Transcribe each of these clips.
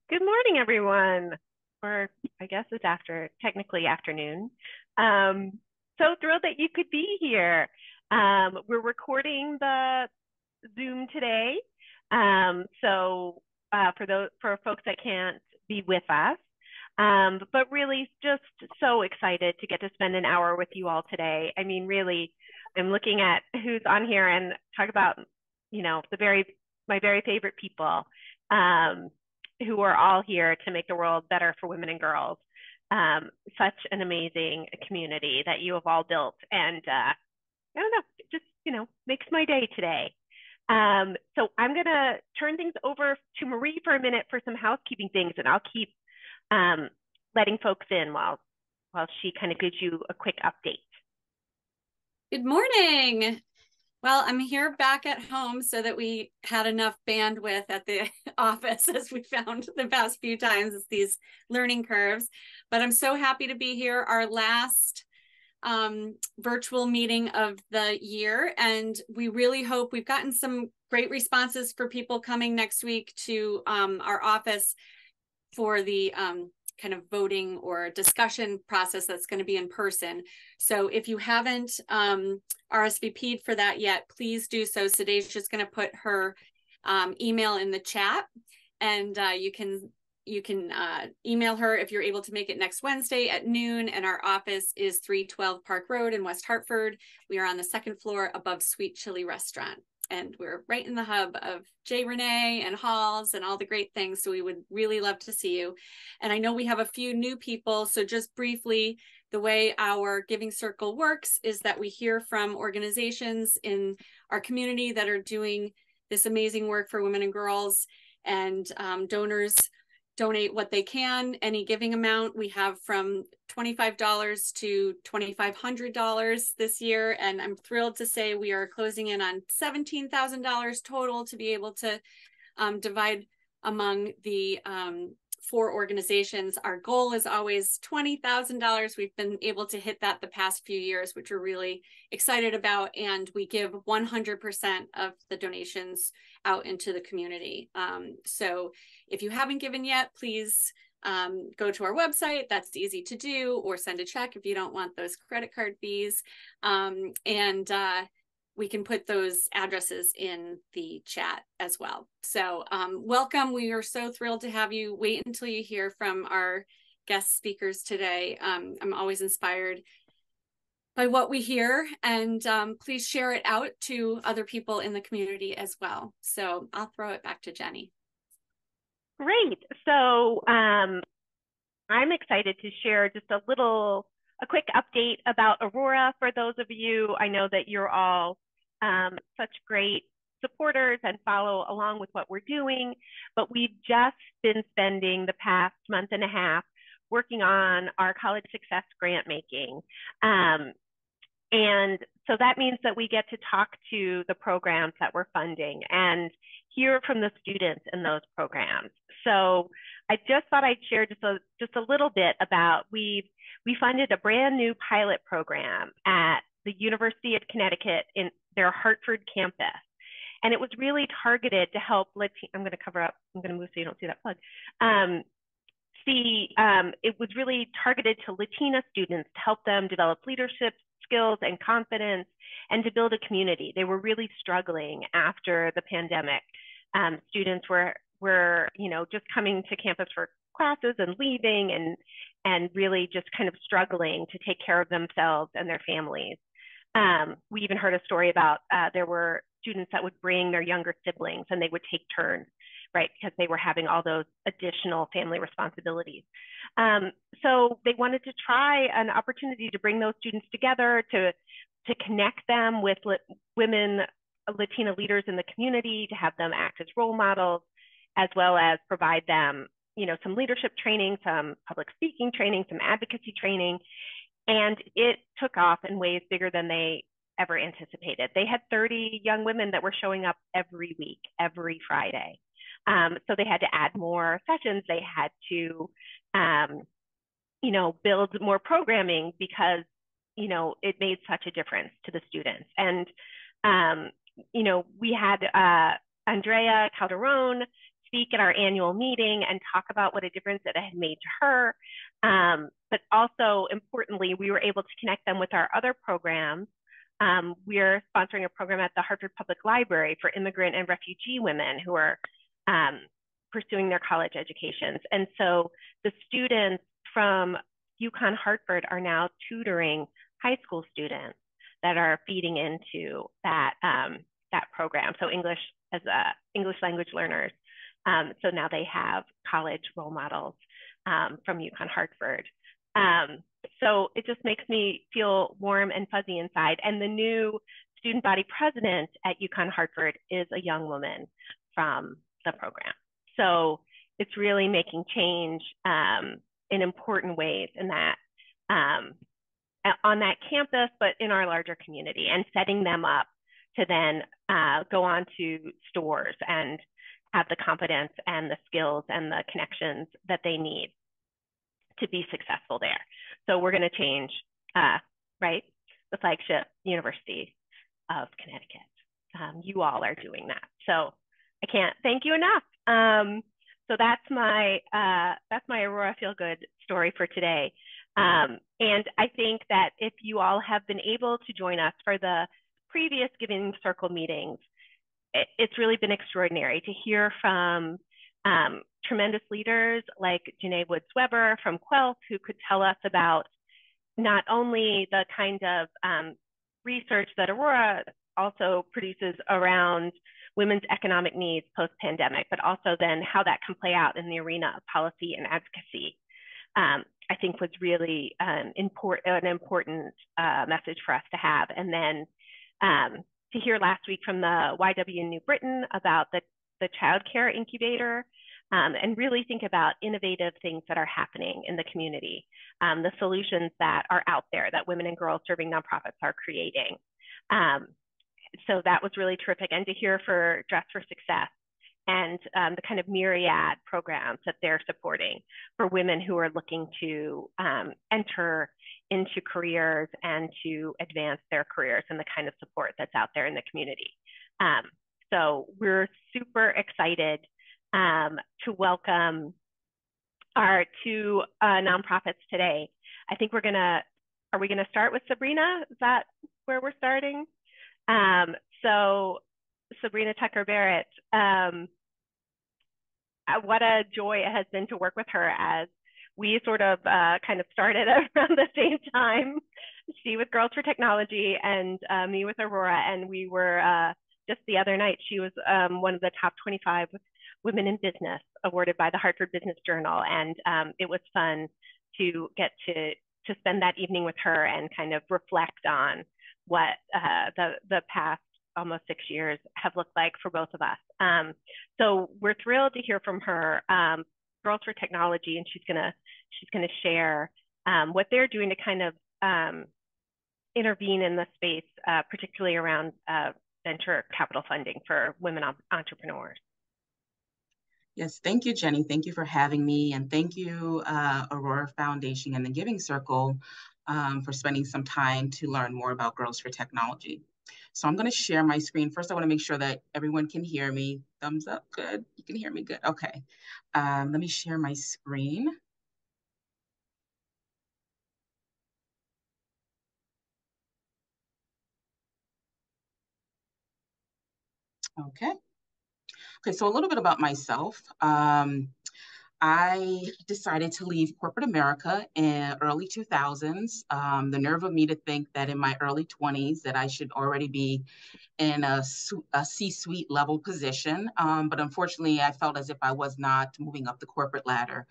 Good morning, everyone. Or I guess it's technically afternoon. Um, so thrilled that you could be here. We're recording the Zoom today. For folks that can't be with us, but really just so excited to get to spend an hour with you all today. I mean, really, I'm looking at who's on here and talk about, the my very favorite people. Um, who are all here to make the world better for women and girls. Such an amazing community that you have all built. And I don't know, it just, makes my day today. So I'm going to turn things over to Marie for a minute for some housekeeping things, and I'll keep letting folks in while she kind of gives you a quick update. Good morning. Well, I'm here back at home so that we had enough bandwidth at the office, as we found the past few times. It's these learning curves, but I'm so happy to be here. Our last virtual meeting of the year, and we really hope we've gotten some great responses for people coming next week to our office for the kind of voting or discussion process that's going to be in person. So if you haven't RSVP'd for that yet, please do so. Sadej's just going to put her email in the chat, and you can email her if you're able to make it next Wednesday at noon. And our office is 312 Park Road in West Hartford. We are on the second floor above Sweet Chili Restaurant. And we're right in the hub of J. Renee and Halls and all the great things. So we would really love to see you. And I know we have a few new people. So just briefly, the way our Giving Circle works is that we hear from organizations in our community that are doing this amazing work for women and girls, and donors donate what they can, any giving amount. We have from $25 to $2,500 this year. And I'm thrilled to say we are closing in on $17,000 total to be able to divide among the 4 organizations. Our goal is always $20,000. We've been able to hit that the past few years, which we're really excited about. And we give 100% of the donations out into the community. So if you haven't given yet, please go to our website. That's easy to do, or send a check if you don't want those credit card fees. We can put those addresses in the chat as well. So welcome. We are so thrilled to have you. Wait until you hear from our guest speakers today. I'm always inspired by what we hear, and please share it out to other people in the community as well. So I'll throw it back to Jenny. Great. So I'm excited to share just a quick update about Aurora for those of you. I know that you're all such great supporters and follow along with what we're doing, but we've just been spending the past month and a half working on our college success grant making. And so that means that we get to talk to the programs that we're funding and hear from the students in those programs. So I just thought I'd share just a little bit about we funded a brand new pilot program at the University of Connecticut in their Hartford campus. And it was really targeted to help I'm going to move so you don't see that plug. It was really targeted to Latina students to help them develop leadership skills and confidence, and to build a community. They were really struggling after the pandemic. Students were just coming to campus for classes and leaving, and really just kind of struggling to take care of themselves and their families. We even heard a story about there were students that would bring their younger siblings, and they would take turns, right, because they were having all those additional family responsibilities. So they wanted to try an opportunity to bring those students together, to connect them with women, Latina leaders in the community, to have them act as role models, as well as provide them, some leadership training, some public speaking training, some advocacy training. And it took off in ways bigger than they ever anticipated. They had 30 young women that were showing up every week, every Friday. So they had to add more sessions. They had to, build more programming because, it made such a difference to the students. And, we had Andrea Calderon speak at our annual meeting and talk about what a difference it had made to her. But also importantly, we were able to connect them with our other programs. We're sponsoring a program at the Hartford Public Library for immigrant and refugee women who are pursuing their college educations. And so the students from UConn Hartford are now tutoring high school students that are feeding into that, that program. So English as English language learners. So now they have college role models from UConn Hartford. So it just makes me feel warm and fuzzy inside. And the new student body president at UConn Hartford is a young woman from the program. So it's really making change in important ways in that on that campus, but in our larger community, and setting them up to then go on to stores and have the competence and the skills and the connections that they need to be successful there. So we're going to change, right, the flagship University of Connecticut. You all are doing that. So I can't thank you enough. So that's my Aurora Feel Good story for today. And I think that if you all have been able to join us for the previous Giving Circle meetings, it's really been extraordinary to hear from tremendous leaders like Janae Woods-Weber from Quelth, who could tell us about not only the kind of research that Aurora also produces around women's economic needs post-pandemic, but also then how that can play out in the arena of policy and advocacy, I think was really an important message for us to have. And then to hear last week from the YW New Britain about the child care incubator, and really think about innovative things that are happening in the community, the solutions that are out there that women and girls serving nonprofits are creating. So that was really terrific. And to hear for Dress for Success and the kind of myriad programs that they're supporting for women who are looking to enter into careers and to advance their careers, and the kind of support that's out there in the community. So we're super excited to welcome our two nonprofits today. I think are we gonna start with Sabrina? Is that where we're starting? So Sabrina Tucker Barrett, what a joy it has been to work with her, as we sort of kind of started around the same time. She with Girls for Technology and me with Aurora, and we were just the other night, she was one of the top 25 women in business awarded by the Hartford Business Journal, and it was fun to get to spend that evening with her and kind of reflect on what the past almost 6 years have looked like for both of us. So we're thrilled to hear from her, Girls for Technology, and she's gonna share what they're doing to kind of intervene in the space, particularly around venture capital funding for women entrepreneurs. Yes, thank you, Jenny. Thank you for having me, and thank you, Aurora Foundation and the Giving Circle for spending some time to learn more about Girls for Technology. So I'm going to share my screen. First, I want to make sure that everyone can hear me. Thumbs up, good. You can hear me, good. Okay. Let me share my screen. Okay. Okay, so a little bit about myself. I decided to leave corporate America in early 2000s. The nerve of me to think that in my early 20s that I should already be in a C-suite level position. But unfortunately, I felt as if I was not moving up the corporate ladder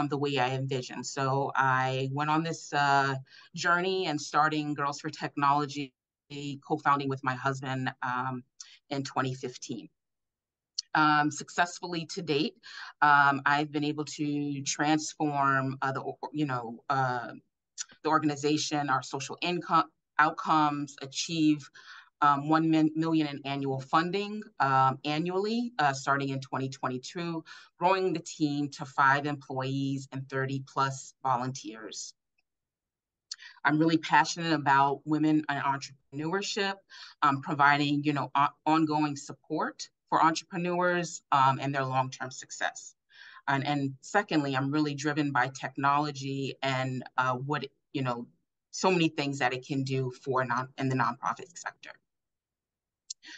the way I envisioned. So I went on this journey and starting Girls for Technology, co-founding with my husband in 2015. Successfully to date, I've been able to transform the organization, our social income outcomes, achieve 1 million in annual funding annually, starting in 2022, growing the team to 5 employees and 30 plus volunteers. I'm really passionate about women and entrepreneurship, providing ongoing support for entrepreneurs and their long-term success. And secondly, I'm really driven by technology and so many things that it can do in the nonprofit sector.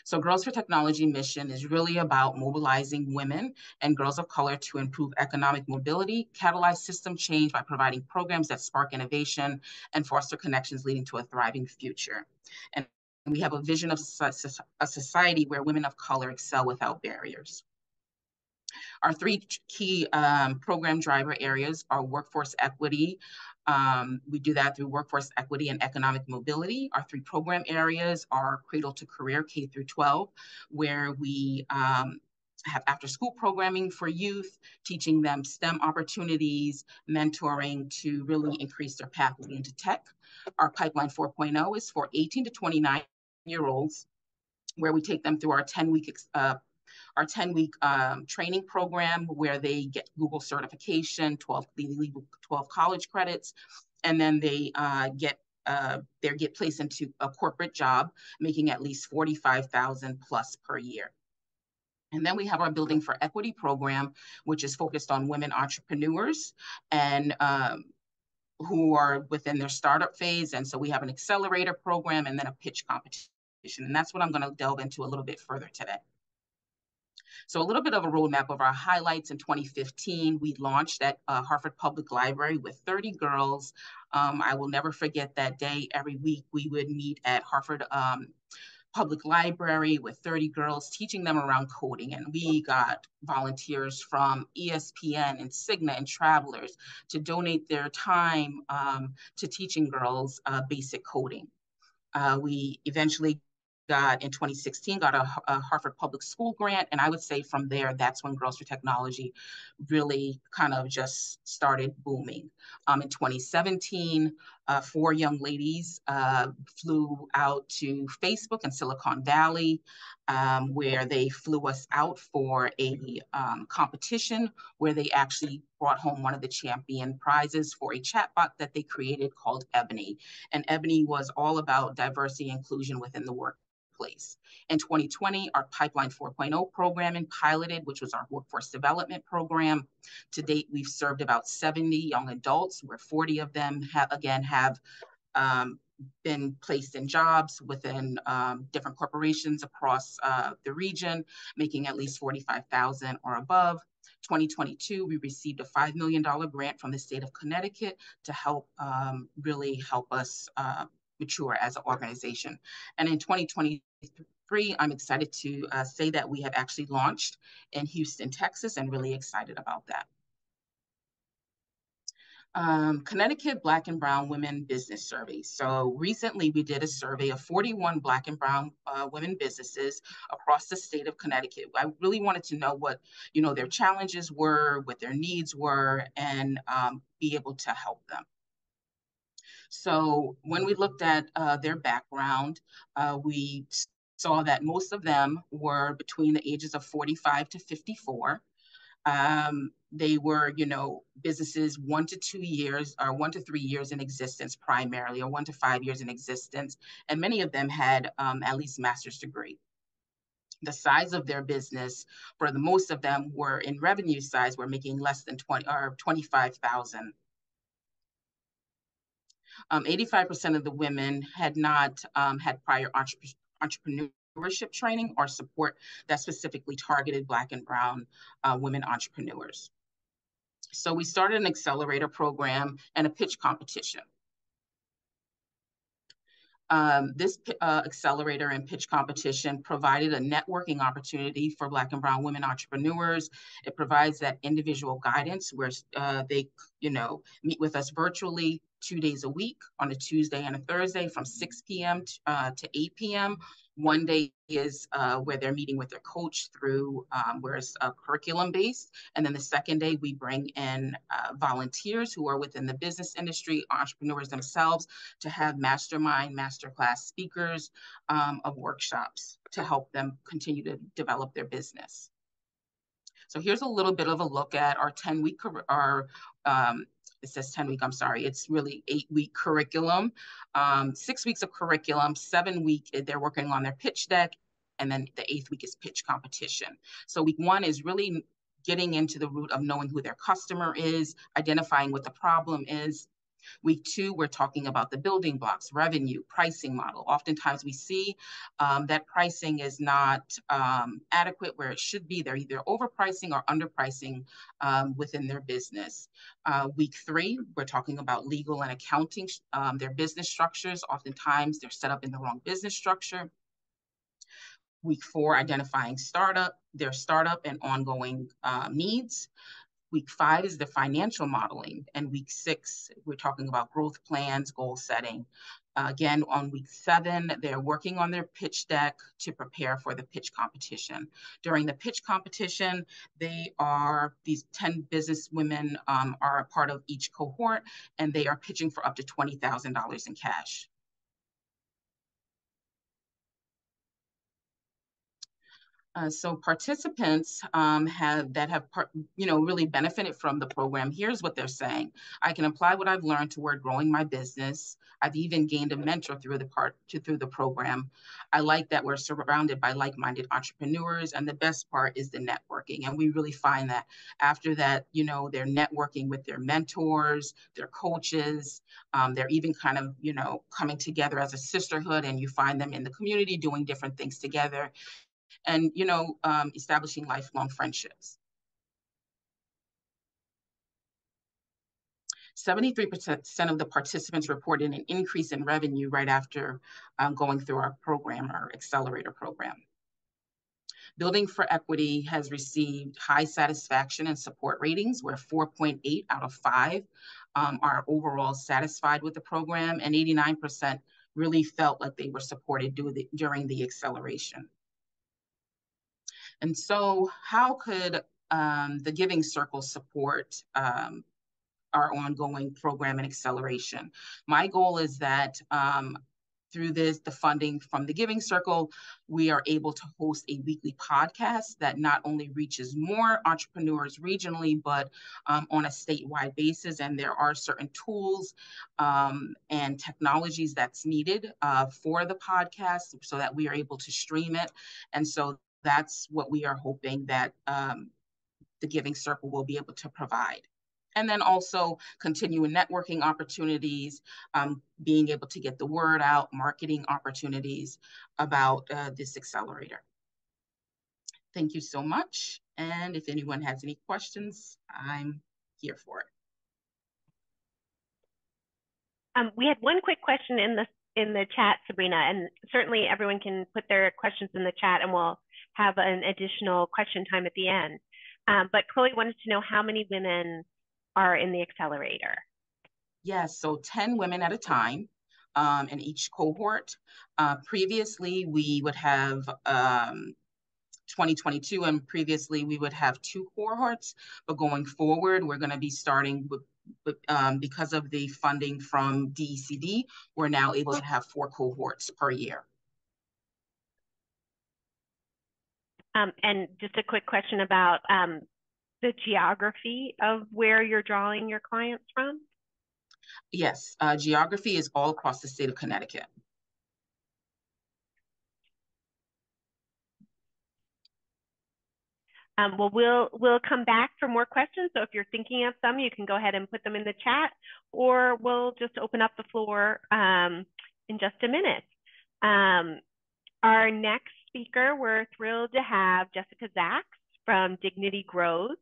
So Girls for Technology mission is really about mobilizing women and girls of color to improve economic mobility, catalyze system change by providing programs that spark innovation and foster connections leading to a thriving future. And we have a vision of a society where women of color excel without barriers. Our three key program driver areas are workforce equity. We do that through workforce equity and economic mobility. Our three program areas are Cradle to Career, K through 12, where we have after-school programming for youth, teaching them STEM opportunities, mentoring to really increase their pathway into tech. Our Pipeline 4.0 is for 18 to 29-year-olds, where we take them through our 10-week training program where they get Google certification, 12 college credits, and then they get placed into a corporate job, making at least $45,000 plus per year. And then we have our Building for Equity program, which is focused on women entrepreneurs and who are within their startup phase. And so we have an accelerator program and then a pitch competition. And that's what I'm going to delve into a little bit further today. So a little bit of a roadmap of our highlights. In 2015, we launched at Harvard Public Library with 30 girls. I will never forget that day. Every week we would meet at Harvard Public Library with 30 girls, teaching them around coding. And we got volunteers from ESPN and Cigna and Travelers to donate their time to teaching girls basic coding. We eventually in 2016, got a Harvard Public School grant. And I would say from there, that's when Girls for Technology really kind of just started booming. In 2017, 4 young ladies flew out to Facebook in Silicon Valley, where they flew us out for a competition where they actually brought home one of the champion prizes for a chatbot that they created called Ebony. And Ebony was all about diversity and inclusion within the workplace. In 2020, our Pipeline 4.0 program and piloted, which was our workforce development program. To date, we've served about 70 young adults, where 40 of them have been placed in jobs within different corporations across the region, making at least $45,000 or above. 2022, we received a $5 million grant from the state of Connecticut to really help us mature as an organization. And in 2023, I'm excited to say that we have actually launched in Houston, Texas, and really excited about that. Connecticut Black and Brown Women Business Survey. So recently we did a survey of 41 Black and Brown women businesses across the state of Connecticut. I really wanted to know what their challenges were, what their needs were, and be able to help them. So when we looked at their background, we saw that most of them were between the ages of 45 to 54. They were, businesses 1 to 2 years or 1 to 3 years in existence primarily, or 1 to 5 years in existence. And many of them had at least master's degree. The size of their business, for the most of them, were in revenue size, were making less than 25,000. 85% of the women had not had prior entrepreneurship training or support that specifically targeted Black and Brown women entrepreneurs. So we started an accelerator program and a pitch competition. This accelerator and pitch competition provided a networking opportunity for Black and Brown women entrepreneurs. It provides that individual guidance where they, meet with us virtually 2 days a week on a Tuesday and a Thursday from 6 p.m. to 8 p.m. One day is where they're meeting with their coach through where it's curriculum based. And then the second day we bring in volunteers who are within the business industry, entrepreneurs themselves, to have mastermind, masterclass speakers of workshops to help them continue to develop their business. So here's a little bit of a look at our 10-week, it says 10-week, I'm sorry, it's really 8-week curriculum, 6 weeks of curriculum, 7 week, they're working on their pitch deck, and then the 8th week is pitch competition. So week 1 is really getting into the root of knowing who their customer is, identifying what the problem is. Week 2, we're talking about the building blocks, revenue, pricing model. Oftentimes we see that pricing is not adequate where it should be. They're either overpricing or underpricing within their business. Week 3, we're talking about legal and accounting, their business structures. Oftentimes they're set up in the wrong business structure. Week 4, identifying their startup and ongoing needs. Week 5 is the financial modeling, and week 6, we're talking about growth plans, goal setting. Again, on week 7, they're working on their pitch deck to prepare for the pitch competition. During the pitch competition, these 10 business women are a part of each cohort, and they are pitching for up to $20,000 in cash. So participants have really benefited from the program. Here's what they're saying. I can apply what I've learned toward growing my business. I've even gained a mentor through the program. I like that we're surrounded by like-minded entrepreneurs, and the best part is the networking. And we really find that after that, they're networking with their mentors, their coaches. They're even kind of, coming together as a sisterhood, and you find them in the community doing different things together. And, establishing lifelong friendships. 73% of the participants reported an increase in revenue right after going through our program, our accelerator program. Building for Equity has received high satisfaction and support ratings, where 4.8 out of 5 are overall satisfied with the program, and 89% really felt like they were supported during the acceleration. And so how could the Giving Circle support our ongoing program and acceleration? My goal is that through the funding from the Giving Circle, we are able to host a weekly podcast that not only reaches more entrepreneurs regionally, but on a statewide basis. And there are certain tools and technologies that's needed for the podcast so that we are able to stream it. And so that's what we are hoping that the Giving Circle will be able to provide. And then also continuing networking opportunities, being able to get the word out, marketing opportunities about this accelerator. Thank you so much. And if anyone has any questions, I'm here for it. We had one quick question in the chat, Sabrina, and certainly everyone can put their questions in the chat and we'll have an additional question time at the end. But Chloe wanted to know how many women are in the accelerator. Yes, so 10 women at a time in each cohort. Previously, we would have 2022, and previously we would have 2 cohorts, but going forward, we're going to be starting with because of the funding from DECD, we're now able to have 4 cohorts per year. And just a quick question about the geography of where you're drawing your clients from? Yes, geography is all across the state of Connecticut. Well, we'll come back for more questions. So if you're thinking of some, you can go ahead and put them in the chat, or we'll just open up the floor in just a minute. Our next speaker, we're thrilled to have Jessica Zacks from Dignity Grows.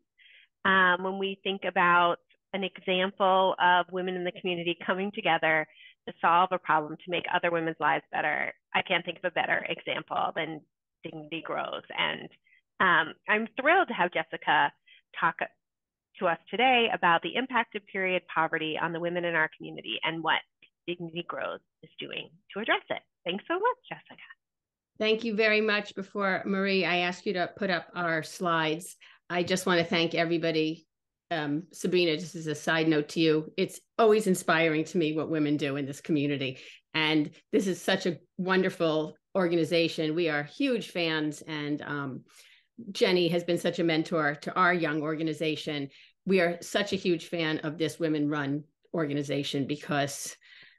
When we think about an example of women in the community coming together to solve a problem to make other women's lives better, I can't think of a better example than Dignity Grows. And I'm thrilled to have Jessica talk to us today about the impact of period poverty on the women in our community and what Dignity Grows is doing to address it. Thanks so much, Jessica. Thank you very much. Before Marie, I ask you to put up our slides, I just want to thank everybody. Sabrina, just as a side note to you, it's always inspiring to me what women do in this community. And this is such a wonderful organization. We are huge fans, and Jenny has been such a mentor to our young organization. We are such a huge fan of this women-run organization because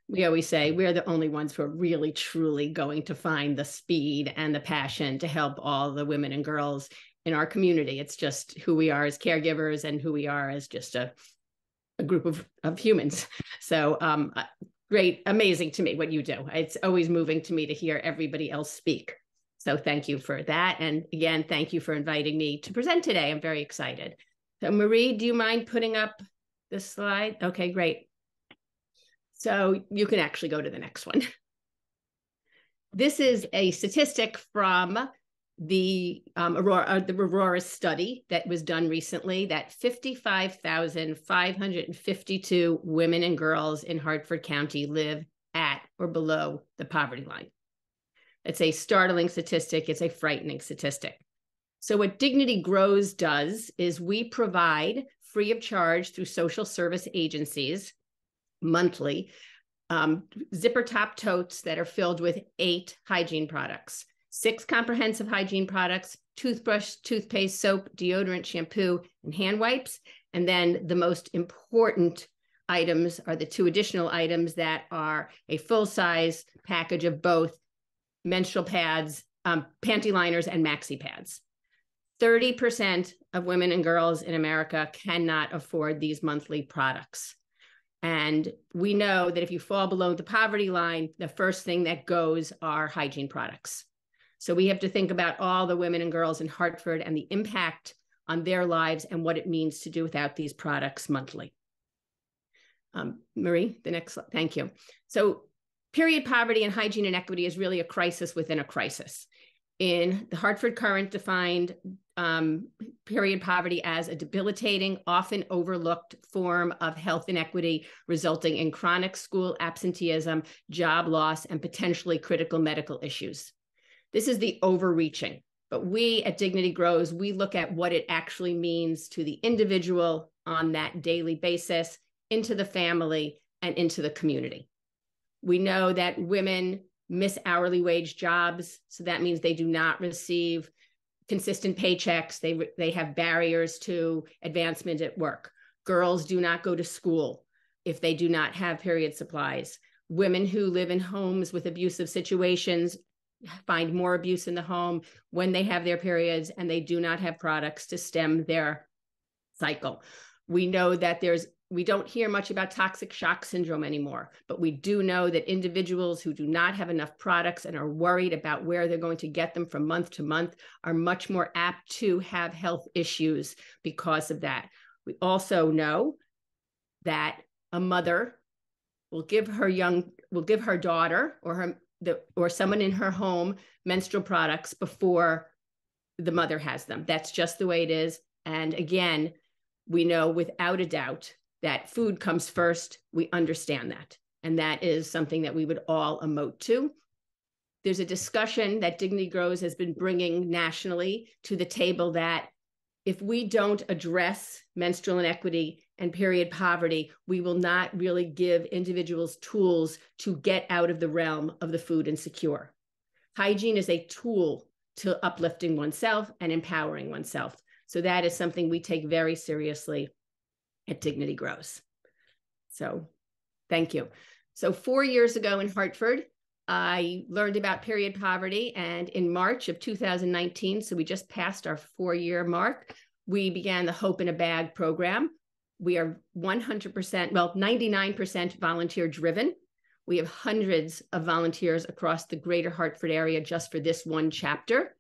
We always say we're the only ones who are really, truly going to find the speed and the passion to help all the women and girls in our community. It's just who we are as caregivers and who we are as just a group of humans. So great, amazing to me what you do. It's always moving to me to hear everybody else speak. So thank you for that. And again, thank you for inviting me to present today. I'm very excited. So Marie, do you mind putting up this slide? Okay, great. So you can actually go to the next one. This is a statistic from the Aurora study that was done recently, that 55,552 women and girls in Hartford County live at or below the poverty line. It's a startling statistic. It's a frightening statistic. So what Dignity Grows does is we provide free of charge through social service agencies monthly zipper top totes that are filled with 8 hygiene products, 6 comprehensive hygiene products, toothbrush, toothpaste, soap, deodorant, shampoo, and hand wipes. And then the most important items are the 2 additional items that are a full-size package of both menstrual pads, panty liners, and maxi pads. 30% of women and girls in America cannot afford these monthly products. And we know that if you fall below the poverty line, the first thing that goes are hygiene products. So we have to think about all the women and girls in Hartford and the impact on their lives and what it means to do without these products monthly. Marie, the next slide. Thank you. So period poverty and hygiene inequity is really a crisis within a crisis. In the Hartford Courant defined period poverty as a debilitating, often overlooked form of health inequity, resulting in chronic school absenteeism, job loss, and potentially critical medical issues. This is the overreaching, but we at Dignity Grows, we look at what it actually means to the individual on that daily basis, into the family, and into the community. We know that women miss hourly wage jobs, so that means they do not receive consistent paychecks. They have barriers to advancement at work. Girls do not go to school if they do not have period supplies. Women who live in homes with abusive situations find more abuse in the home when they have their periods, and they do not have products to stem their cycle. We know that we don't hear much about toxic shock syndrome anymore, but we do know that individuals who do not have enough products and are worried about where they're going to get them from month to month are much more apt to have health issues because of that. We also know that a mother will give her daughter or someone in her home menstrual products before the mother has them. That's just the way it is. And again, we know without a doubt that food comes first. We understand that. And that is something that we would all emote to. There's a discussion that Dignity Grows has been bringing nationally to the table that if we don't address menstrual inequity and period poverty, we will not really give individuals tools to get out of the realm of the food insecure. Hygiene is a tool to uplifting oneself and empowering oneself. So that is something we take very seriously at Dignity Grows. So thank you. So 4 years ago in Hartford, I learned about period poverty, and in March of 2019, so we just passed our 4-year mark, we began the Hope in a Bag program. We are 99% volunteer driven. We have hundreds of volunteers across the greater Hartford area just for this one chapter.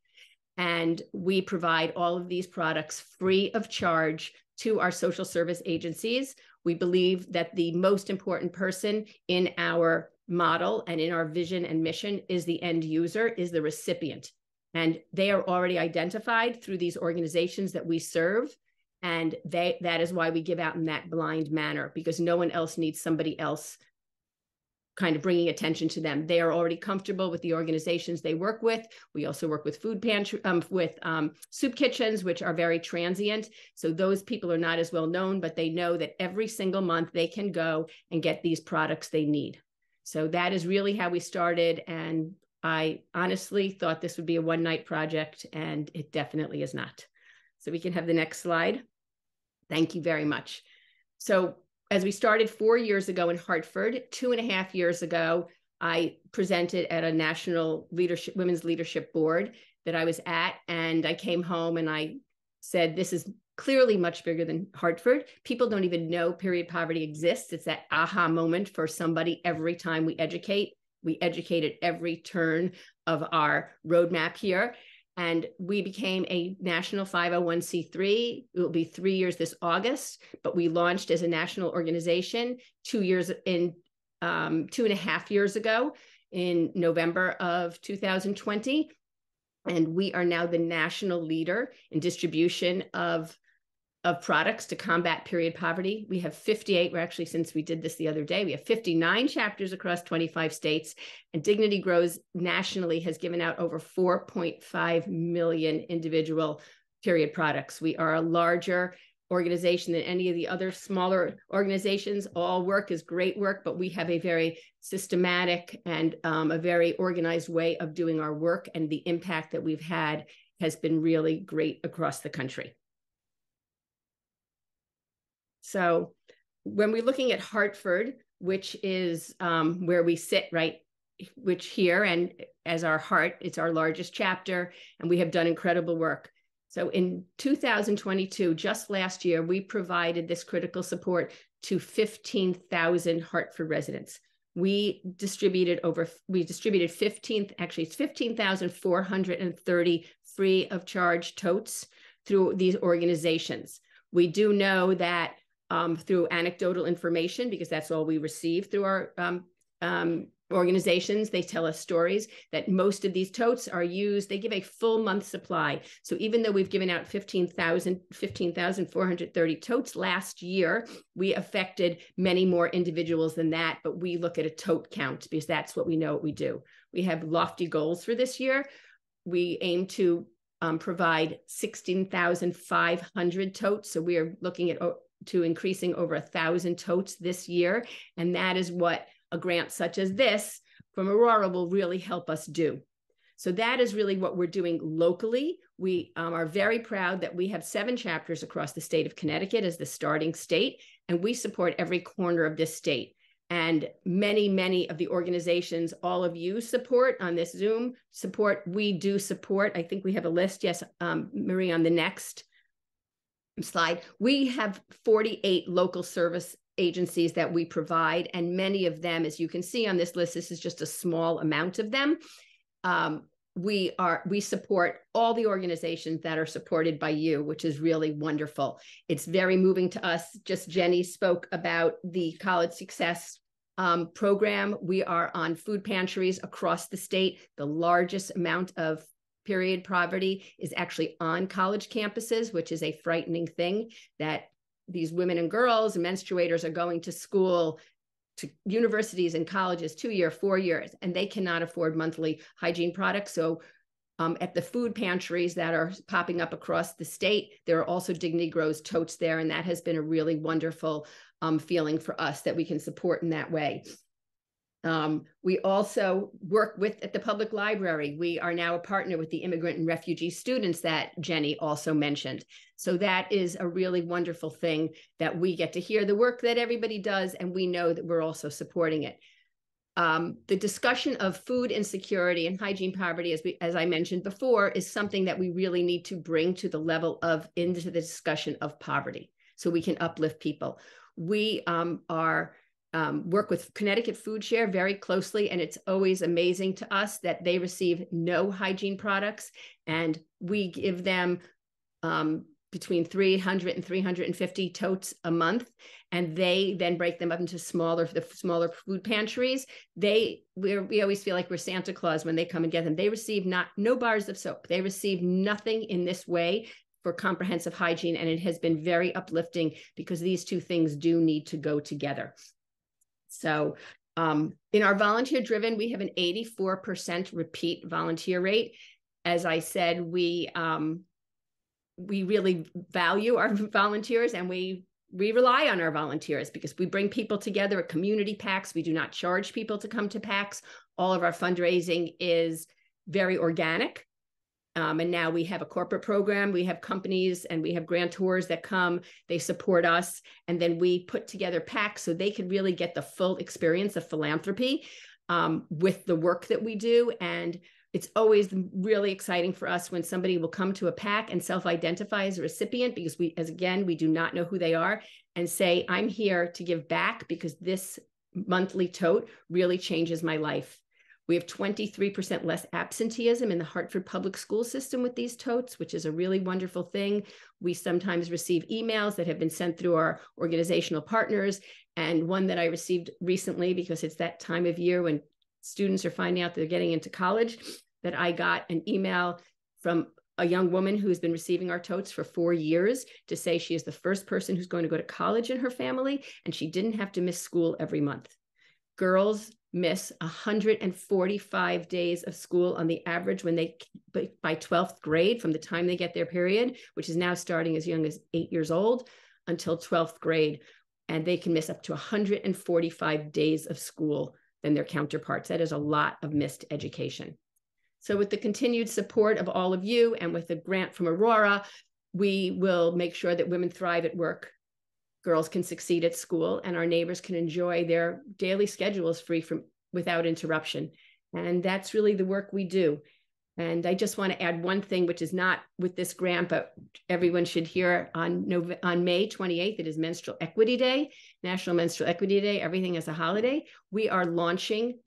And we provide all of these products free of charge to our social service agencies. We believe that the most important person in our model and in our vision and mission is the end user, is the recipient. And they are already identified through these organizations that we serve. And that is why we give out in that blind manner, because no one else needs somebody else kind of bringing attention to them. They are already comfortable with the organizations they work with. We also work with food pantry, soup kitchens, which are very transient. So those people are not as well known, but they know that every single month they can go and get these products they need. So that is really how we started. And I honestly thought this would be a one-night project, and it definitely is not. So we can have the next slide. Thank you very much. So as we started 4 years ago in Hartford, 2.5 years ago, I presented at a national women's leadership board that I was at, and I came home and I said, this is clearly much bigger than Hartford. People don't even know period poverty exists. It's that aha moment for somebody every time we educate. We educate at every turn of our roadmap here. And we became a national 501c3. It will be 3 years this August, but we launched as a national organization 2.5 years ago in November of 2020. And we are now the national leader in distribution of products to combat period poverty. We have 58, we're actually, since we did this the other day, we have 59 chapters across 25 states, and Dignity Grows nationally has given out over 4.5 million individual period products. We are a larger organization than any of the other smaller organizations. All work is great work, but we have a very systematic and a very organized way of doing our work, and the impact that we've had has been really great across the country. So when we're looking at Hartford, which is where we sit, right, which here, and as our heart, it's our largest chapter, and we have done incredible work. So in 2022, just last year, we provided this critical support to 15,000 Hartford residents. We distributed 15,430 free of charge totes through these organizations. We do know that through anecdotal information, because that's all we receive through our organizations, they tell us stories that most of these totes are used, they give a full month supply. So even though we've given out 15,430 totes last year, we affected many more individuals than that, but we look at a tote count because that's what we know what we do. We have lofty goals for this year. We aim to provide 16,500 totes. So we are looking at to increasing over 1,000 totes this year. And that is what a grant such as this from Aurora will really help us do. So that is really what we're doing locally. We are very proud that we have 7 chapters across the state of Connecticut as the starting state, and we support every corner of this state. And many, many of the organizations, all of you support on this Zoom support, we do support. I think we have a list. Yes, Marie, on the next slide. We have 48 local service agencies that we provide, and many of them, as you can see on this list, this is just a small amount of them. We support all the organizations that are supported by you, which is really wonderful. It's very moving to us. Just Jenny spoke about the College Success program. We are on food pantries across the state. The largest amount of period poverty is actually on college campuses, which is a frightening thing, that these women and girls and menstruators are going to school, to universities and colleges, 2-year, 4 years, and they cannot afford monthly hygiene products. So at the food pantries that are popping up across the state, there are also Dignity Grows totes there. And that has been a really wonderful feeling for us that we can support in that way. We also work at the public library. We are now a partner with the immigrant and refugee students that Jenny also mentioned. So that is a really wonderful thing that we get to hear the work that everybody does, and we know that we're also supporting it. The discussion of food insecurity and hygiene poverty, as I mentioned before, is something that we really need to bring to the level of into the discussion of poverty so we can uplift people. We work with Connecticut Food Share very closely, and it's always amazing to us that they receive no hygiene products, and we give them between 300 and 350 totes a month, and they then break them up into smaller food pantries. We always feel like we're Santa Claus when they come and get them. They receive no bars of soap. They receive nothing in this way for comprehensive hygiene, and it has been very uplifting because these two things do need to go together. So in our volunteer driven, we have an 84% repeat volunteer rate. As I said, we really value our volunteers, and we rely on our volunteers because we bring people together at community PACs. We do not charge people to come to PACs. All of our fundraising is very organic. And now we have a corporate program, we have companies, and we have grantors that come, they support us. And then we put together packs so they can really get the full experience of philanthropy with the work that we do. And it's always really exciting for us when somebody will come to a pack and self-identify as a recipient, because we do not know who they are, and say, I'm here to give back because this monthly tote really changes my life. We have 23% less absenteeism in the Hartford public school system with these totes, which is a really wonderful thing. We sometimes receive emails that have been sent through our organizational partners. And one that I received recently, because it's that time of year when students are finding out they're getting into college, that I got an email from a young woman who's been receiving our totes for 4 years to say she is the first person who's going to go to college in her family, and she didn't have to miss school every month. Girls miss 145 days of school on the average when they, by 12th grade, from the time they get their period, which is now starting as young as 8 years old, until 12th grade. And they can miss up to 145 days of school than their counterparts. That is a lot of missed education. So with the continued support of all of you and with a grant from Aurora, we will make sure that women thrive at work, girls can succeed at school, and our neighbors can enjoy their daily schedules without interruption. And that's really the work we do. And I just want to add one thing, which is not with this grant, but everyone should hear on May 28th, it is Menstrual Equity Day, National Menstrual Equity Day. Everything is a holiday. We are launching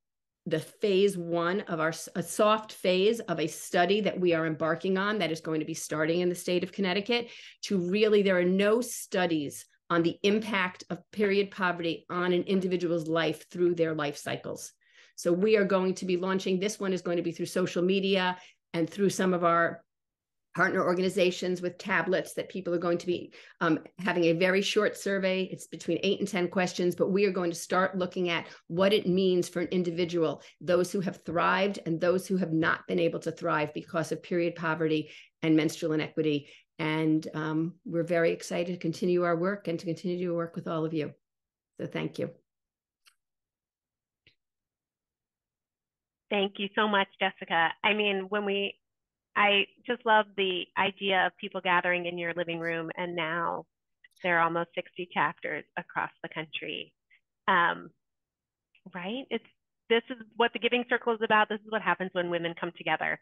the phase 1 of a soft phase of a study that we are embarking on that is going to be starting in the state of Connecticut there are no studies on the impact of period poverty on an individual's life through their life cycles. So we are going to be launching, this one is going to be through social media and through some of our partner organizations with tablets that people are going to be having a very short survey. It's between 8 and 10 questions, but we are going to start looking at what it means for an individual, those who have thrived and those who have not been able to thrive because of period poverty and menstrual inequity. And we're very excited to continue our work and to continue to work with all of you. So thank you. Thank you so much, Jessica. I mean, I just love the idea of people gathering in your living room, and now there are almost 60 chapters across the country. Right? This is what the Giving Circle is about. This is what happens when women come together.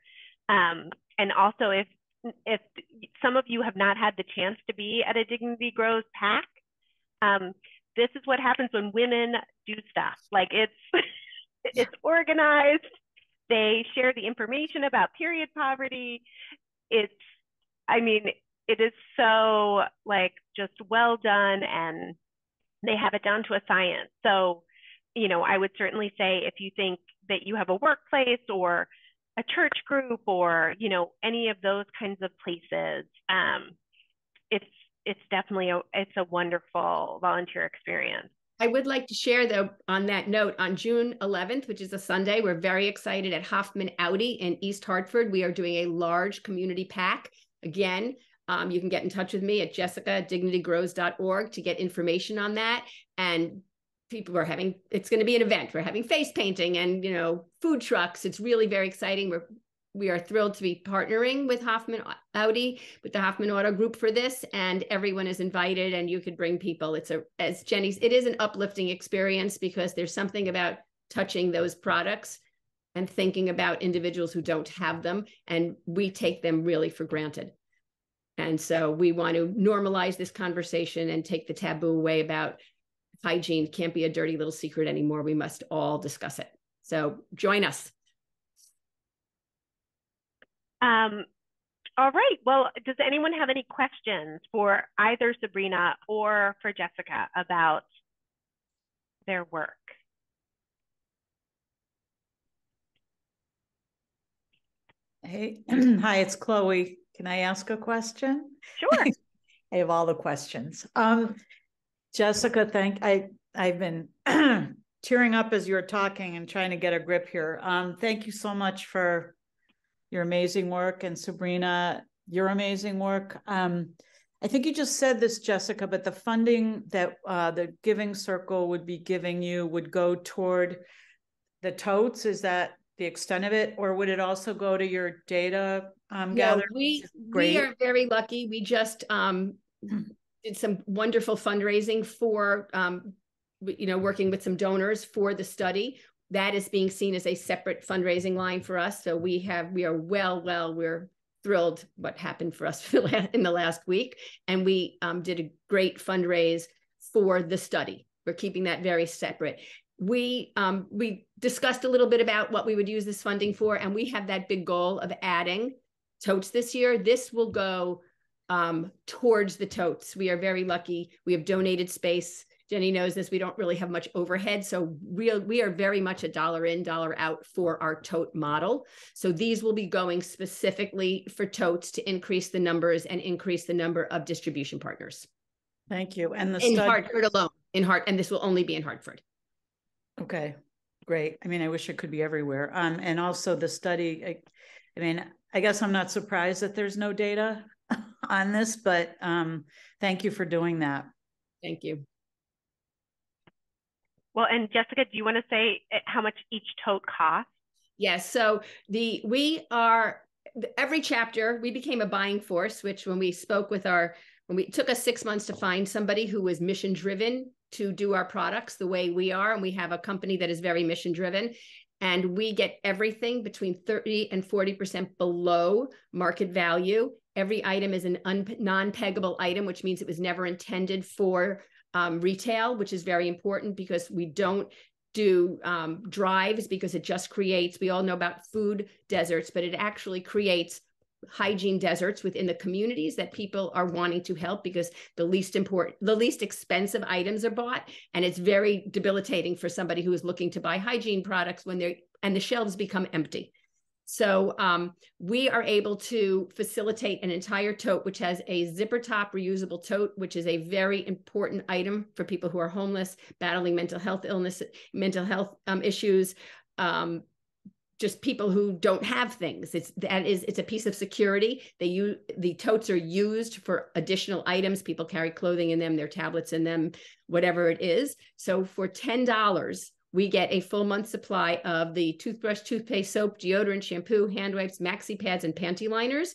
And also, if some of you have not had the chance to be at a Dignity Grows pack, this is what happens when women do stuff. Like it's organized. They share the information about period poverty. It is so just well done, and they have it down to a science. So, I would certainly say if you think that you have a workplace or a church group or, any of those kinds of places, it's definitely a wonderful volunteer experience. I would like to share, though, on that note, on June 11th, which is a Sunday, we're very excited at Hoffman Audi in East Hartford. We are doing a large community pack. Again, you can get in touch with me at jessica@dignitygrows.org to get information on that. And people are it's going to be an event. We're having face painting and, food trucks. It's really very exciting. We are thrilled to be partnering with Hoffman Audi, with the Hoffman Auto Group for this, and everyone is invited and you could bring people. It is an uplifting experience because there's something about touching those products and thinking about individuals who don't have them, and we take them really for granted. And so we want to normalize this conversation and take the taboo away about hygiene. It can't be a dirty little secret anymore. We must all discuss it. So join us. All right. Well, does anyone have any questions for either Sabrina or for Jessica about their work? Hey, hi, it's Chloe. Can I ask a question? Sure. I have all the questions. Jessica, I've been tearing up as you're talking and trying to get a grip here. Thank you so much for your amazing work, and Sabrina, your amazing work. I think you just said this, Jessica, but the funding that the Giving Circle would be giving you would go toward the totes. Is that the extent of it, or would it also go to your data No, gather? we are very lucky. We just did some wonderful fundraising for working with some donors for the study. That is being seen as a separate fundraising line for us. So we're thrilled what happened for us in the last week. And we did a great fundraise for the study. We're keeping that very separate. We discussed a little bit about what we would use this funding for, and we have that big goal of adding totes this year. This will go towards the totes. We are very lucky. We have donated space. Jenny knows this. We don't really have much overhead. So we are very much a dollar in, dollar out for our tote model. So these will be going specifically for totes to increase the numbers and increase the number of distribution partners. Thank you. And the in study Hartford alone, and this will only be in Hartford. Okay, great. I mean, I wish it could be everywhere. And also the study, I mean, I guess I'm not surprised that there's no data on this, but thank you for doing that. Thank you. Well, and Jessica, do you want to say how much each tote costs? Yes. So every chapter, we became a buying force, which when we took us 6 months to find somebody who was mission driven to do our products the way we are. And we have a company that is very mission driven. And we get everything between 30 and 40% below market value. Every item is a non-peggable item, which means it was never intended for retail, which is very important because we don't do drives, because it just creates, we all know about food deserts, but it actually creates hygiene deserts within the communities that people are wanting to help, because the least expensive items are bought. And it's very debilitating for somebody who is looking to buy hygiene products and the shelves become empty. So we are able to facilitate an entire tote, which has a zipper top reusable tote, which is a very important item for people who are homeless, battling mental health issues, just people who don't have things. It's a piece of security. The totes are used for additional items. People carry clothing in them, their tablets in them, whatever it is. So for $10, we get a full month supply of the toothbrush, toothpaste, soap, deodorant, shampoo, hand wipes, maxi pads, and panty liners,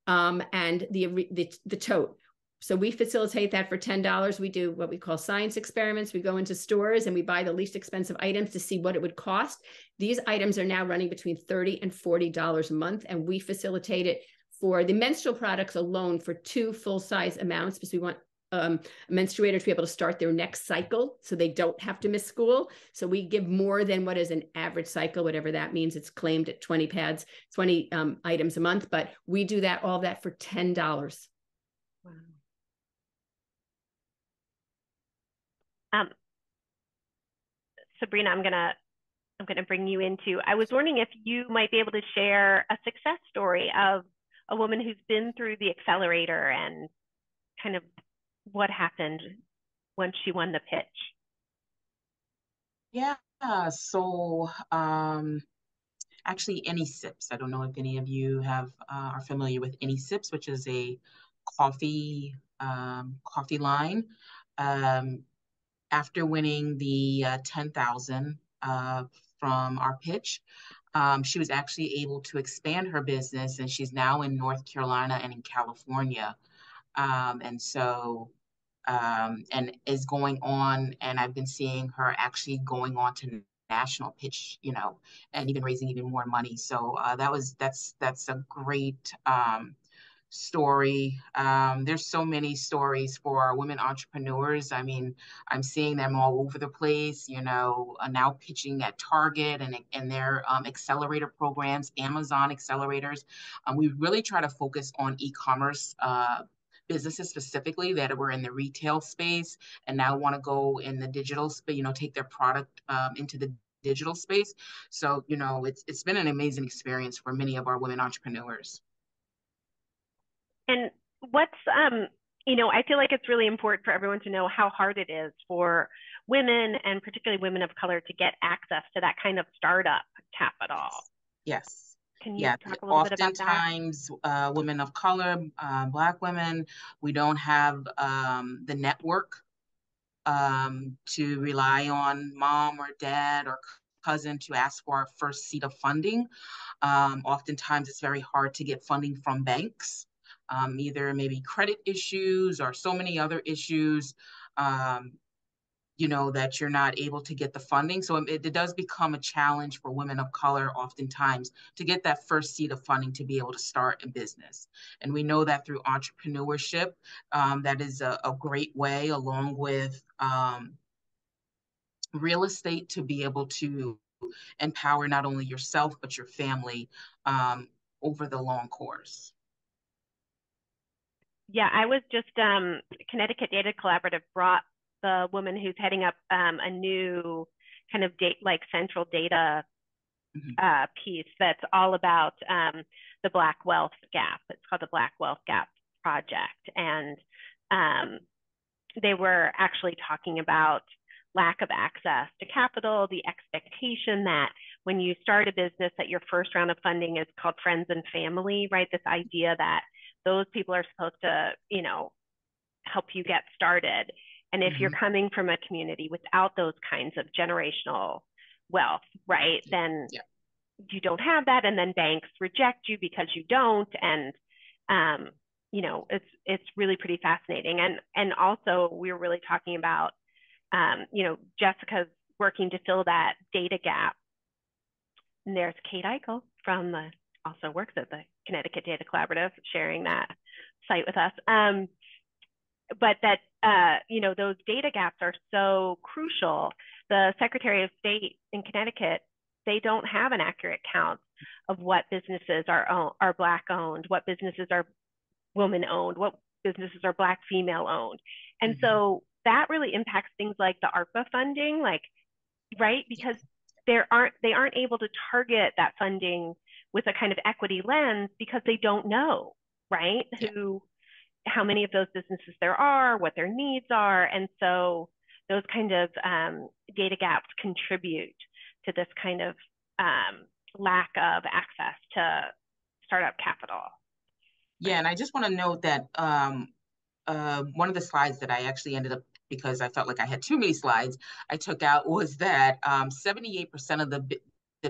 and the tote. So we facilitate that for $10. We do what we call science experiments. We go into stores and we buy the least expensive items to see what it would cost. These items are now running between $30 and $40 a month, and we facilitate it for the menstrual products alone for 2 full-size amounts, because we want a menstruator to be able to start their next cycle so they don't have to miss school. So we give more than what is an average cycle, whatever that means. It's claimed at 20 items a month, but we do all that for $10. Wow. Sabrina, I'm gonna bring you into. I was wondering if you might be able to share a success story of a woman who's been through the accelerator and kind of what happened once she won the pitch. Yeah, so actually AnySips. I don't know if any of you are familiar with AnySips, which is a coffee line. After winning the 10,000 from our pitch, she was actually able to expand her business, and she's now in North Carolina and in California. And is going on, and I've been seeing her actually going on to national pitch, and even raising even more money. So that's a great story. There's so many stories for women entrepreneurs. I mean, I'm seeing them all over the place, now pitching at Target and their accelerator programs, Amazon accelerators. We really try to focus on e-commerce businesses specifically that were in the retail space and now want to go in the digital space, take their product into the digital space. So, it's been an amazing experience for many of our women entrepreneurs. And what's, I feel like it's really important for everyone to know how hard it is for women, and particularly women of color, to get access to that kind of startup capital. Yes. Can you talk a little bit about that? Oftentimes, women of color, Black women, we don't have the network to rely on mom or dad or cousin to ask for our first seed of funding. Oftentimes it's very hard to get funding from banks, either maybe credit issues or so many other issues, that you're not able to get the funding. So it does become a challenge for women of color oftentimes to get that first seed of funding to be able to start a business. And we know that through entrepreneurship, that is a great way, along with real estate, to be able to empower not only yourself, but your family over the long course. Yeah, I was just, Connecticut Data Collaborative brought the woman who's heading up a new kind of central data piece that's all about the Black Wealth Gap. It's called the Black Wealth Gap Project. And they were actually talking about lack of access to capital, the expectation that when you start a business that your first round of funding is called friends and family, right? This idea that those people are supposed to, help you get started. And if you're coming from a community without those kinds of generational wealth, right, then you don't have that. And then banks reject you because you don't. And, it's really pretty fascinating. And also we were really talking about, Jessica's working to fill that data gap. And there's Kate Eichel also works at the Connecticut Data Collaborative, sharing that site with us. But that, those data gaps are so crucial. The Secretary of State in Connecticut, they don't have an accurate count of what businesses are Black owned, what businesses are woman owned, what businesses are Black female owned. And so that really impacts things like the ARPA funding, right? Because they aren't able to target that funding with a kind of equity lens because they don't know, right? How many of those businesses there are, what their needs are. And so those kind of data gaps contribute to this kind of lack of access to startup capital. Yeah, and I just want to note that one of the slides that I actually ended up, because I felt like I had too many slides, I took out was that 78% of the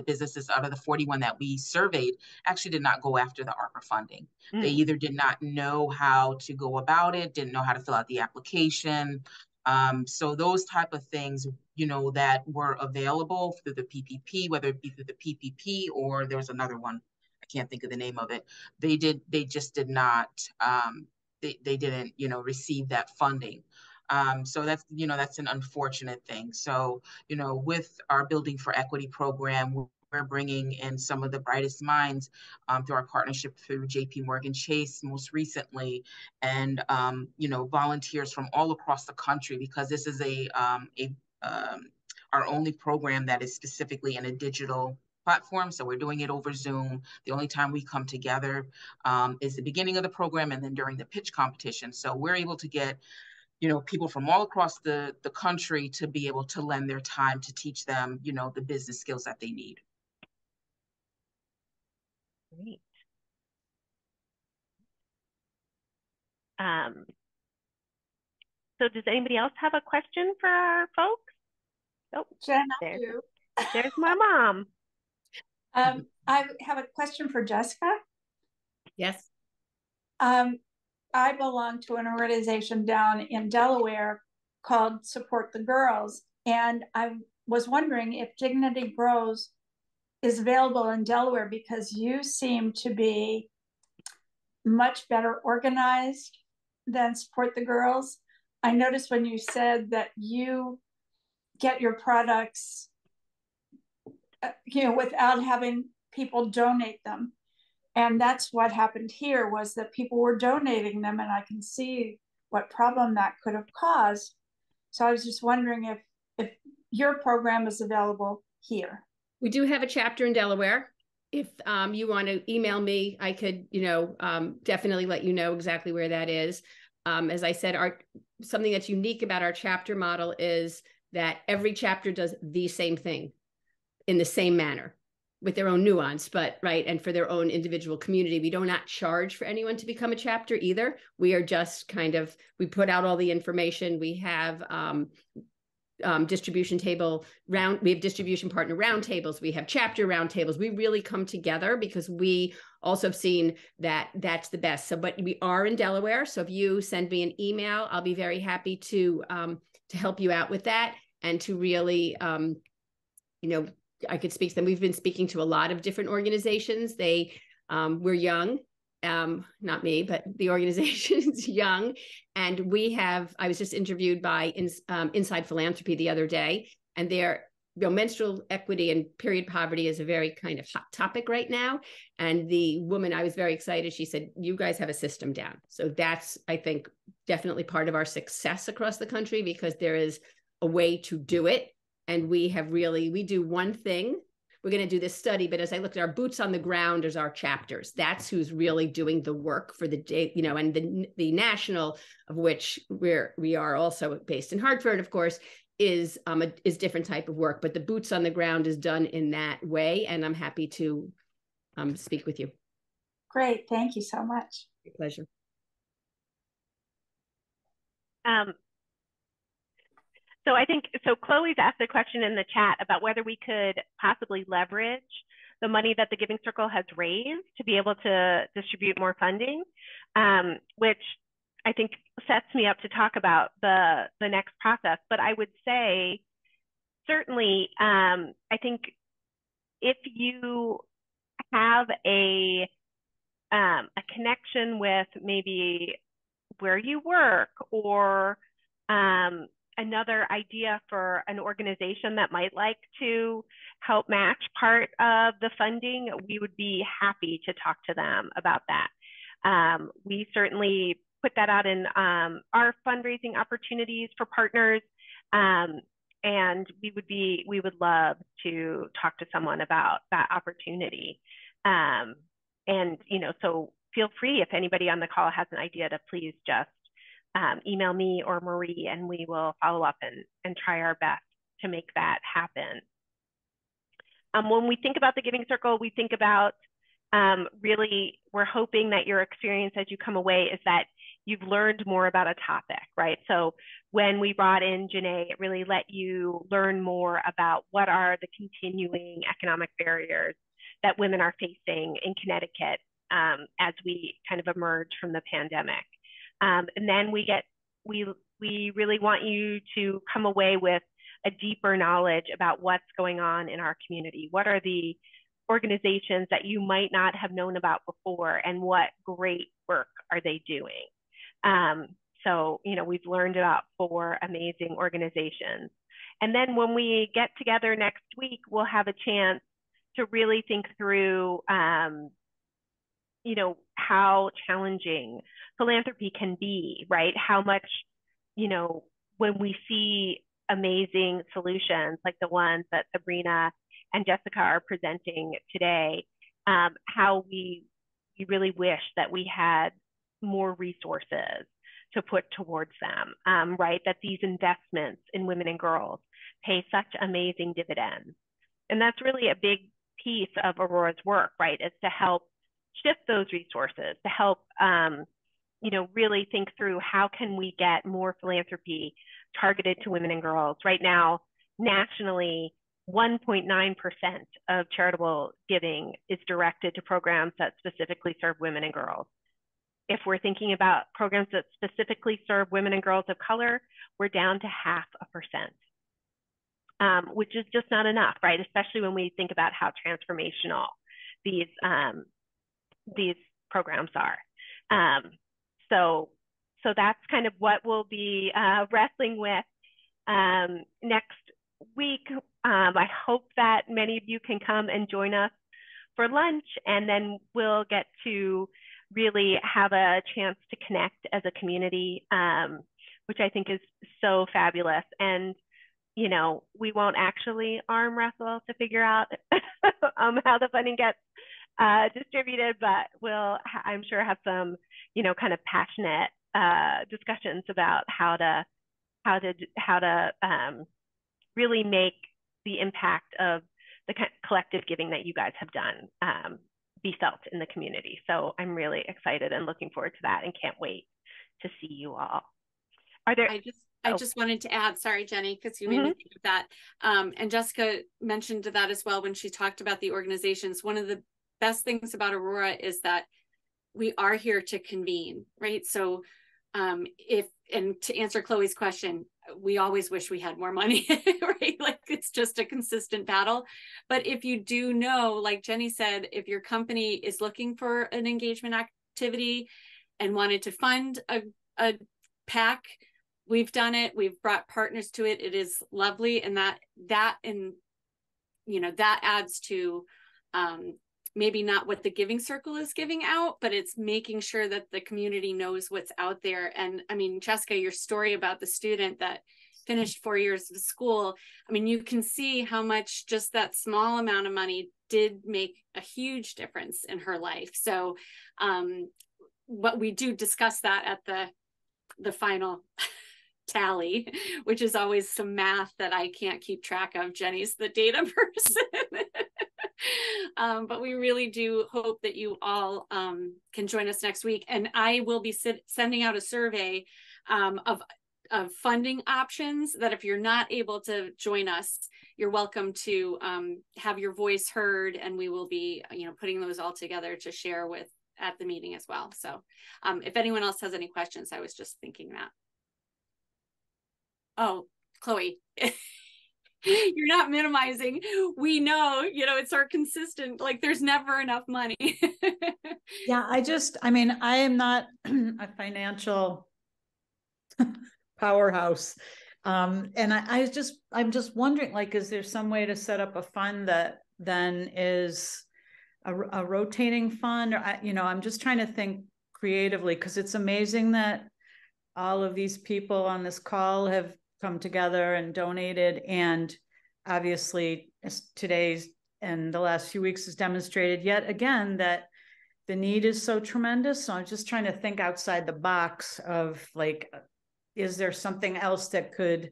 businesses out of the 41 that we surveyed actually did not go after the ARPA funding. They either did not know how to go about it, didn't know how to fill out the application. So those type of things, that were available through the PPP, whether it be through the PPP or there was another one, I can't think of the name of it. They just did not, they didn't, receive that funding. So that's an unfortunate thing. So, with our Building for Equity program, we're bringing in some of the brightest minds through our partnership through JP Morgan Chase most recently, and, volunteers from all across the country, because this is our only program that is specifically in a digital platform. So we're doing it over Zoom. The only time we come together is the beginning of the program and then during the pitch competition. So we're able to get people from all across the country to be able to lend their time to teach them, the business skills that they need. Great. So does anybody else have a question for our folks? Oh, Jen, I do. There's my mom. I have a question for Jessica. Yes. I belong to an organization down in Delaware called Support the Girls. And I was wondering if Dignity Grows is available in Delaware, because you seem to be much better organized than Support the Girls. I noticed when you said that you get your products, without having people donate them. And that's what happened here, was that people were donating them, and I can see what problem that could have caused. So I was just wondering if your program is available here. We do have a chapter in Delaware. If you want to email me, I could, definitely let you know exactly where that is. As I said, something that's unique about our chapter model is that every chapter does the same thing in the same manner, with their own nuance, but right. And for their own individual community. We do not charge for anyone to become a chapter either. We are just we put out all the information. We have distribution table round. We have distribution partner roundtables. We have chapter roundtables. We really come together because we also have seen that that's the best. So, but we are in Delaware. So if you send me an email, I'll be very happy to help you out with that and to really, I could speak to them. We've been speaking to a lot of different organizations. We're young. Not me, but the organization is young. And I was just interviewed by Inside Philanthropy the other day, and menstrual equity and period poverty is a very kind of hot topic right now. And the woman, I was very excited. She said, you guys have a system down. So that's, I think, definitely part of our success across the country, because there is a way to do it. And we do one thing. We're going to do this study, but as I looked at our boots on the ground as our chapters, that's who's really doing the work for the day, and the national, of which we are also based in Hartford, of course, is different type of work, but the boots on the ground is done in that way. And I'm happy to speak with you. Great. Thank you so much. My pleasure. So I think, Chloe's asked a question in the chat about whether we could possibly leverage the money that the Giving Circle has raised to be able to distribute more funding, which I think sets me up to talk about the next process. But I would say, certainly, I think if you have a connection with maybe where you work, or another idea for an organization that might like to help match part of the funding, we would be happy to talk to them about that. We certainly put that out in our fundraising opportunities for partners, and we would love to talk to someone about that opportunity. And so feel free, if anybody on the call has an idea, to please just email me or Marie, and we will follow up and try our best to make that happen. When we think about the Giving Circle, we think about really, we're hoping that your experience as you come away is that you've learned more about a topic, right? So when we brought in Janae, it really let you learn more about what are the continuing economic barriers that women are facing in Connecticut as we kind of emerge from the pandemic. And then we really want you to come away with a deeper knowledge about what's going on in our community. What are the organizations that you might not have known about before, and what great work are they doing? So, we've learned about 4 amazing organizations. And then when we get together next week, we'll have a chance to really think through how challenging philanthropy can be, right? How much, when we see amazing solutions like the ones that Sabrina and Jessica are presenting today, how we really wish that we had more resources to put towards them, right? That these investments in women and girls pay such amazing dividends. And that's really a big piece of Aurora's work, right? Is to help shift those resources, to help, really think through how can we get more philanthropy targeted to women and girls. Right now, nationally, 1.9% of charitable giving is directed to programs that specifically serve women and girls. If we're thinking about programs that specifically serve women and girls of color, we're down to 0.5%, which is just not enough, right? Especially when we think about how transformational these programs are. So that's kind of what we'll be wrestling with next week. I hope that many of you can come and join us for lunch, and then we'll get to really have a chance to connect as a community, which I think is so fabulous. And, we won't actually arm wrestle to figure out how the funding gets distributed, but we'll, I'm sure, have some, kind of passionate discussions about how to really make the impact of the collective giving that you guys have done be felt in the community. So I'm really excited and looking forward to that, and can't wait to see you all. Are there? I just wanted to add, sorry, Jenny, because you made me think of that. And Jessica mentioned that as well when she talked about the organizations. One of the best things about Aurora is that we are here to convene, right? So and to answer Chloe's question, we always wish we had more money, right? Like it's just a consistent battle. But if you do know, like Jenny said, if your company is looking for an engagement activity and wanted to fund a PAC, we've done it. We've brought partners to it. It is lovely. And that adds to maybe not what the Giving Circle is giving out, but it's making sure that the community knows what's out there. And I mean, Jessica, your story about the student that finished 4 years of school, I mean, you can see how much just that small amount of money did make a huge difference in her life. So what we do discuss that at the final tally, which is always some math that I can't keep track of. Jenny's the data person. But we really do hope that you all can join us next week. And I will be sending out a survey of funding options that if you're not able to join us, you're welcome to have your voice heard. And we will be, putting those all together to share with at the meeting as well. So if anyone else has any questions, I was just thinking that. Oh, Chloe, you're not minimizing. We know, it's our consistent, like there's never enough money. Yeah, I am not a financial powerhouse. And I'm just wondering, like, is there some way to set up a fund that then is a rotating fund? Or, I'm just trying to think creatively, because it's amazing that all of these people on this call have come together and donated. And obviously today's and the last few weeks has demonstrated yet again that the need is so tremendous. So I'm just trying to think outside the box of like, is there something else that could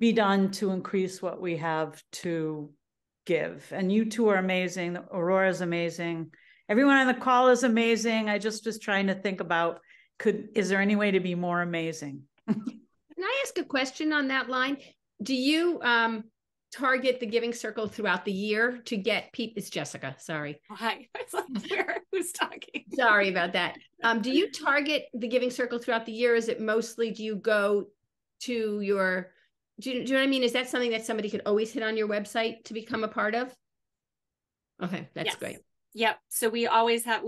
be done to increase what we have to give? And you two are amazing. Aurora is amazing. Everyone on the call is amazing. I just was trying to think about, is there any way to be more amazing? Can I ask a question on that line? Do you target the Giving Circle throughout the year to get people? It's Jessica, sorry. Oh, hi, I was like, who's talking? Sorry about that. Do you target the Giving Circle throughout the year? Is it mostly, do you go to your, do you know what I mean? Is that something that somebody could always hit on your website to become a part of? Okay, that's great. Yep. So we always have,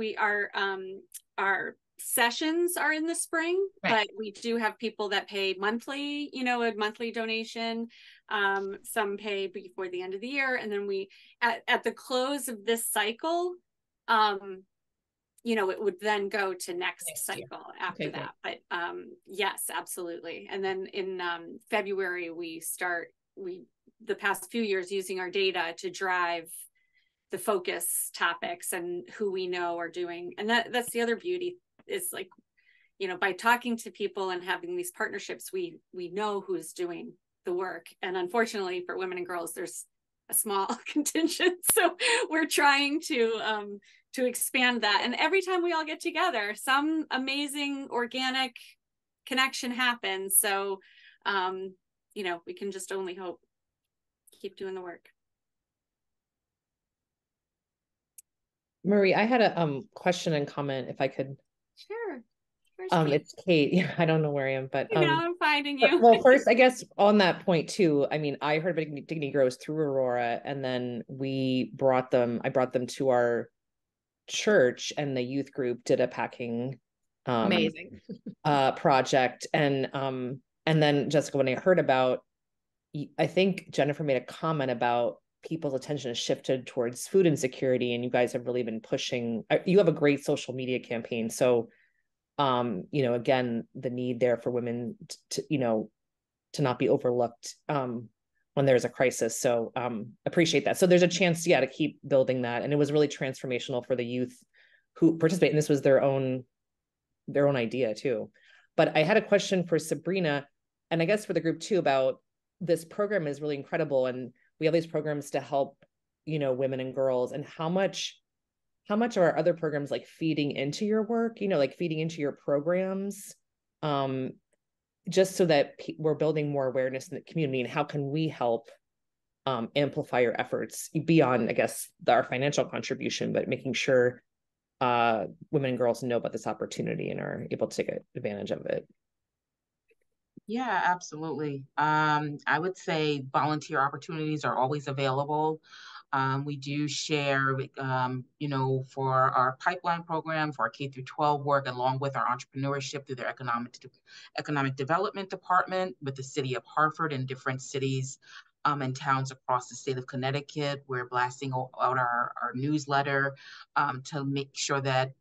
our sessions are in the spring, right, but we do have people that pay monthly, a monthly donation. Some pay before the end of the year. And then we, at the close of this cycle, it would then go to next cycle after that. Great. But yes, absolutely. And then in February, we start, the past few years using our data to drive the focus topics and who we know are doing. And that's the other beauty is like, by talking to people and having these partnerships, we know who's doing the work. And unfortunately for women and girls, there's a small contingent. So we're trying to expand that. And every time we all get together, some amazing organic connection happens. So, we can just only hope, keep doing the work. Marie, I had a question and comment if I could. Sure. It's Kate. Yeah, I don't know where I am, but I'm finding you. Well, first, I guess on that point too, I mean, I heard about Dignity Grows through Aurora, and then I brought them to our church, and the youth group did a packing amazing project. And then Jessica, when I heard about, I think Jennifer made a comment about people's attention has shifted towards food insecurity, and you guys have really been pushing, you have a great social media campaign. So again, the need there for women to not be overlooked when there's a crisis. So appreciate that. So there's a chance, to keep building that. And it was really transformational for the youth who participate. And this was their own idea too. But I had a question for Sabrina, and I guess for the group too, about this program is really incredible. And we have these programs to help, women and girls, and how much are our other programs like feeding into your work, like feeding into your programs? just so that we're building more awareness in the community, and how can we help amplify your efforts beyond, I guess, our financial contribution, but making sure women and girls know about this opportunity and are able to take advantage of it. Yeah, absolutely. I would say volunteer opportunities are always available. We do share, for our pipeline program, for our K through 12 work, along with our entrepreneurship through their economic development department with the city of Hartford and different cities and towns across the state of Connecticut. We're blasting out our newsletter to make sure that,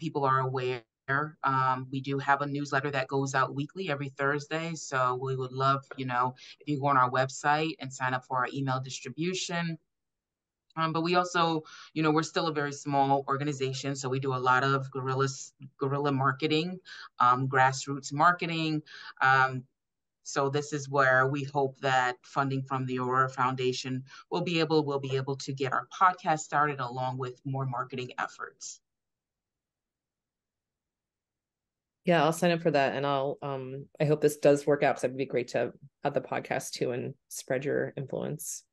people are aware. We do have a newsletter that goes out weekly every Thursday. So we would love, if you go on our website and sign up for our email distribution. But we also, we're still a very small organization. So we do a lot of guerrilla marketing, grassroots marketing. So this is where we hope that funding from the Aurora Foundation will be able to get our podcast started, along with more marketing efforts. Yeah, I'll sign up for that, and I hope this does work out, because it'd be great to have the podcast too and spread your influence.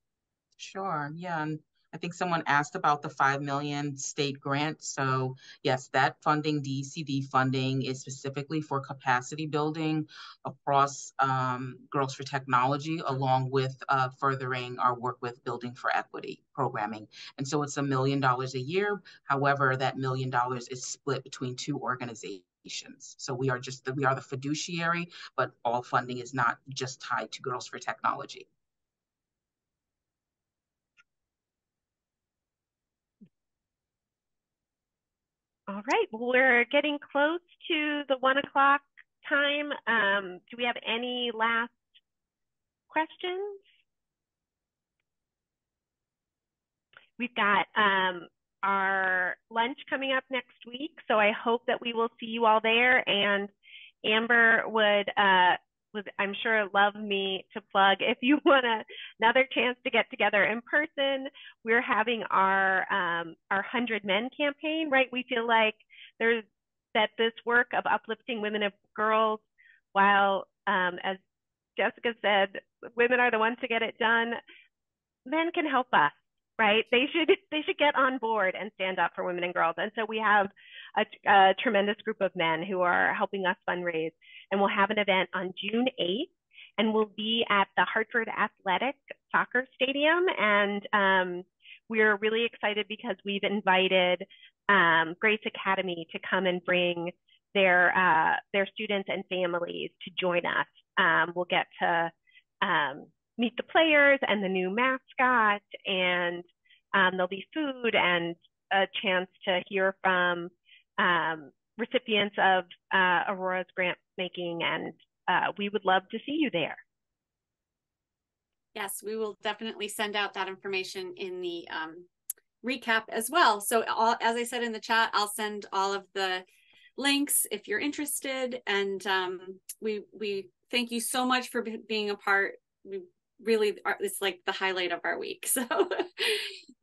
Sure. Yeah. And I think someone asked about the $5 million state grant. So yes, that funding, DECD funding, is specifically for capacity building across Girls for Technology, along with furthering our work with Building for Equity programming. And so it's $1 million a year. However, that $1 million is split between 2 organizations. So we are the fiduciary, but all funding is not just tied to Girls for Technology. All right, well, we're getting close to the 1 o'clock time. Do we have any last questions? We've got our lunch coming up next week, so I hope that we will see you all there. And Amber would I'm sure love me to plug, if you want another chance to get together in person, we're having our 100 Men campaign, right? We feel like that this work of uplifting women and girls, while as Jessica said, women are the ones to get it done, men can help us, right? They should get on board and stand up for women and girls. And so we have a tremendous group of men who are helping us fundraise. And we'll have an event on June 8th, and we'll be at the Hartford Athletic Soccer Stadium. And we're really excited because we've invited Grace Academy to come and bring their students and families to join us. We'll get to meet the players and the new mascot, and there'll be food and a chance to hear from recipients of Aurora's grant making, and we would love to see you there. Yes, we will definitely send out that information in the recap as well. So as I said in the chat, I'll send all of the links if you're interested. And we thank you so much for being a part. We really it's like the highlight of our week. So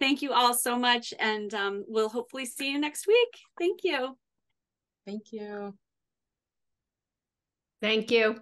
thank you all so much, and we'll hopefully see you next week. Thank you. Thank you. Thank you.